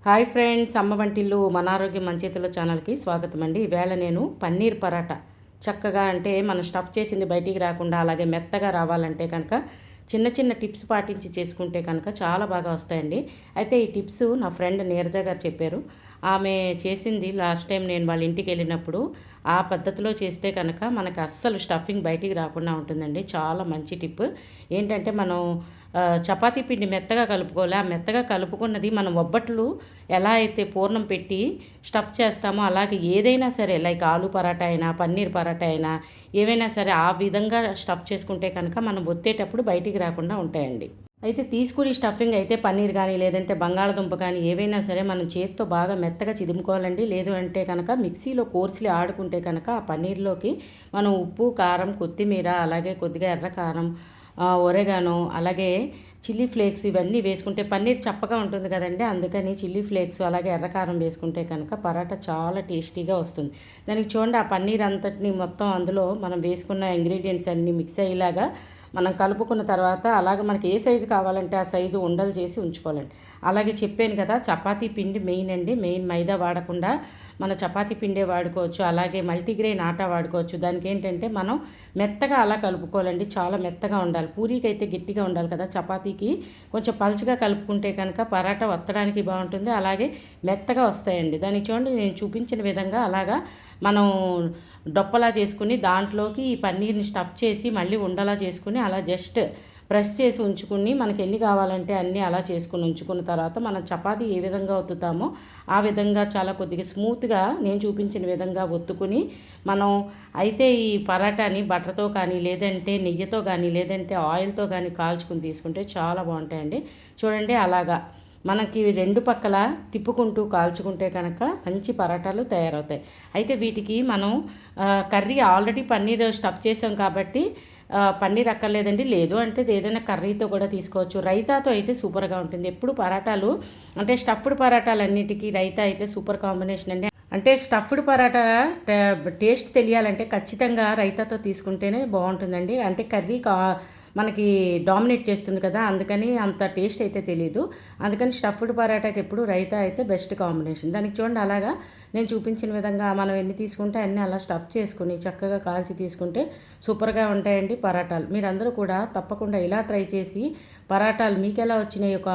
Hi friends, అమ్మ వంటిల్లు మన ఆరోగ్యం మన చేతుల్లో ఛానల్కి స్వాగతం అండి. ఈవేళ నేను పన్నీర్ పరాటా చక్కగా అంటే మనం స్టఫ్ చేసింది బయటికి రాకుండా అలాగే మెత్తగా రావాలంటే కనుక చిన్న చిన్న టిప్స్ పాటించి చేసుకుంటే కనుక చాలా బాగా వస్తాయండి. అయితే ఈ టిప్స్ నా ఫ్రెండ్ నీరజ గారు చెప్పారు. ఆమె చేసింది లాస్ట్ టైం నేను వాళ్ళ ఇంటికి వెళ్ళినప్పుడు ఆ పద్ధతిలో చేస్తే కనుక మనకు అస్సలు స్టఫింగ్ బయటికి రాకుండా ఉంటుందండి. చాలా మంచి టిప్ ఏంటంటే మనం చపాతీ పిండి మెత్తగా కలుపుకోవాలి. ఆ మెత్తగా కలుపుకున్నది మనం ఒబ్బట్లు ఎలా అయితే పూర్ణం పెట్టి స్టఫ్ చేస్తామో అలాగే ఏదైనా సరే లైక్ ఆలు పరాటా అయినా పన్నీర్ పరాటా అయినా ఏవైనా సరే ఆ విధంగా స్టఫ్ చేసుకుంటే కనుక మనం ఒత్తేటప్పుడు బయటికి రాకుండా ఉంటాయండి. అయితే తీసుకుని స్టఫింగ్ అయితే పన్నీర్ కానీ లేదంటే బంగాళదుంప కానీ ఏవైనా సరే మనం చేతితో బాగా మెత్తగా చిదుముకోవాలండి. లేదు అంటే కనుక మిక్సీలో కోర్సులు ఆడుకుంటే కనుక ఆ పన్నీర్లోకి మనం ఉప్పు కారం కొత్తిమీర అలాగే కొద్దిగా ఎర్ర కారం ఒరెగానో అలాగే చిల్లీ ఫ్లేక్స్ ఇవన్నీ వేసుకుంటే పన్నీర్ చప్పగా ఉంటుంది కదండి. అందుకని చిల్లీ ఫ్లేక్స్ అలాగే ఎర్రకారం వేసుకుంటే కనుక పరాటా చాలా టేస్టీగా వస్తుంది. దానికి చూడండి, ఆ పన్నీర్ అంతటిని మొత్తం అందులో మనం వేసుకున్న ఇంగ్రీడియంట్స్ అన్నీ మిక్స్ అయ్యేలాగా మనం కలుపుకున్న తర్వాత అలాగే మనకి ఏ సైజు కావాలంటే ఆ సైజు ఉండలు చేసి ఉంచుకోవాలండి. అలాగే చెప్పాను కదా, చపాతీ పిండి మెయిన్ అండి. మెయిన్ మైదా వాడకుండా మన చపాతీ పిండే వాడుకోవచ్చు. అలాగే మల్టీగ్రెయిన్ ఆటా వాడుకోవచ్చు. దానికి ఏంటంటే మనం మెత్తగా అలా కలుపుకోవాలండి. చాలా మెత్తగా ఉండాలి. పూరీకి అయితే గట్టిగా ఉండాలి కదా, చపాతీకి కొంచెం పలుచగా కలుపుకుంటే కనుక పరాటా వత్తడానికి బాగుంటుంది. అలాగే మెత్తగా వస్తాయండి. దానికి చూడండి, నేను చూపించిన విధంగా అలాగా మనం డొప్పలా చేసుకుని దాంట్లోకి ఈ పన్నీర్ని స్టఫ్ చేసి మళ్ళీ ఉండలా చేసుకుని అలా జస్ట్ ప్రెస్ చేసి ఉంచుకుని మనకి ఎన్ని కావాలంటే అన్నీ అలా చేసుకుని ఉంచుకున్న తర్వాత మనం చపాతీ ఏ విధంగా ఒత్తుతామో ఆ విధంగా చాలా కొద్దిగా స్మూత్గా నేను చూపించిన విధంగా ఒత్తుకుని మనం అయితే ఈ పరాటాని బటర్తో కానీ లేదంటే నెయ్యితో కానీ లేదంటే ఆయిల్తో కానీ కాల్చుకుని తీసుకుంటే చాలా బాగుంటాయండి. చూడండి, అలాగా మనకి రెండు పక్కల తిప్పుకుంటూ కాల్చుకుంటే కనుక మంచి పరాటాలు తయారవుతాయి. అయితే వీటికి మనం కర్రీ ఆల్రెడీ పన్నీర్ స్టఫ్ చేసాం కాబట్టి పన్నీర్ అక్కర్లేదండి. లేదు అంటే ఏదైనా కర్రీతో కూడా తీసుకోవచ్చు. రైతాతో అయితే సూపర్గా ఉంటుంది. ఎప్పుడు పరాటాలు అంటే స్టఫ్డ్ పరాటాలన్నిటికీ రైతా అయితే సూపర్ కాంబినేషన్ అండి. అంటే స్టఫ్డ్ పరాటా టేస్ట్ తెలియాలంటే ఖచ్చితంగా రైతాతో తీసుకుంటేనే బాగుంటుందండి. అంటే కర్రీ మనకి డామినేట్ చేస్తుంది కదా, అందుకని అంత టేస్ట్ అయితే తెలియదు. అందుకని స్టఫ్డ్ పరాటాకి ఎప్పుడు రైతా అయితే బెస్ట్ కాంబినేషన్. దానికి చూడండి, అలాగా నేను చూపించిన విధంగా మనం ఎన్ని తీసుకుంటే అన్నీ అలా స్టఫ్ చేసుకుని చక్కగా కాల్చి తీసుకుంటే సూపర్గా ఉంటాయండి పరాటాలు. మీరందరూ కూడా తప్పకుండా ఇలా ట్రై చేసి పరాటాలు మీకు ఎలా వచ్చినాయి ఒక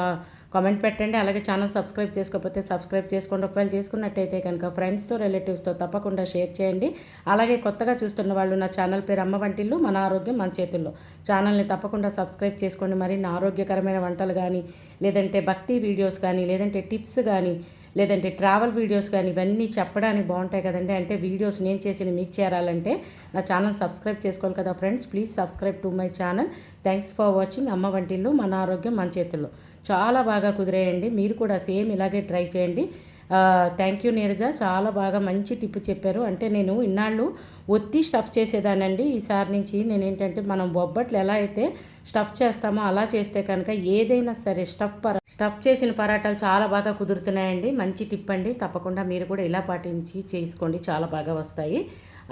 కామెంట్ పెట్టండి. అలాగే ఛానల్ సబ్స్క్రైబ్ చేసుకోకపోతే సబ్స్క్రైబ్ చేసుకోండి. ఒకవేళ చేసుకున్నట్టయితే కనుక ఫ్రెండ్స్తో రిలేటివ్స్తో తప్పకుండా షేర్ చేయండి. అలాగే కొత్తగా చూస్తున్న వాళ్ళు నా ఛానల్ పేరు అమ్మ వంటిల్లు మన ఆరోగ్యం మన చేతుల్లో ఛానల్ని తప్పకుండా సబ్స్క్రైబ్ చేసుకోండి. మరి నా ఆరోగ్యకరమైన వంటలు కానీ లేదంటే భక్తి వీడియోస్ కానీ లేదంటే టిప్స్ కానీ లేదంటే ట్రావెల్ వీడియోస్ కానీ ఇవన్నీ చెప్పడానికి బాగుంటాయి కదండి. అంటే వీడియోస్ నేను చేసిన మీకు చేరాలంటే నా ఛానల్ సబ్స్క్రైబ్ చేసుకోవాలి కదా friends. Please subscribe to my channel. Thanks for watching. అమ్మ వంటిల్లు మన ఆరోగ్యం మన చేతుల్లో. చాలా బాగా కుదిరేయండి. మీరు కూడా సేమ్ ఇలాగే ట్రై చేయండి. థ్యాంక్ యూ నీరజ, చాలా బాగా మంచి టిప్ చెప్పారు. అంటే నేను ఇన్నాళ్ళు ఒత్తి స్టఫ్ చేసేదానండి. ఈసారి నుంచి నేను ఏంటంటే మనం బొబ్బట్లు ఎలా అయితే స్టఫ్ చేస్తామో అలా చేస్తే కనుక ఏదైనా సరే స్టఫ్ చేసిన పరాటాలు చాలా బాగా కుదురుతున్నాయండి. మంచి టిప్ అండి. తప్పకుండా మీరు కూడా ఇలా పాటించి చేసుకోండి, చాలా బాగా వస్తాయి.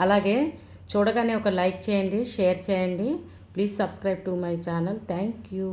అలాగే చూడగానే ఒక లైక్ చేయండి, షేర్ చేయండి. Please subscribe to my channel. Thank you.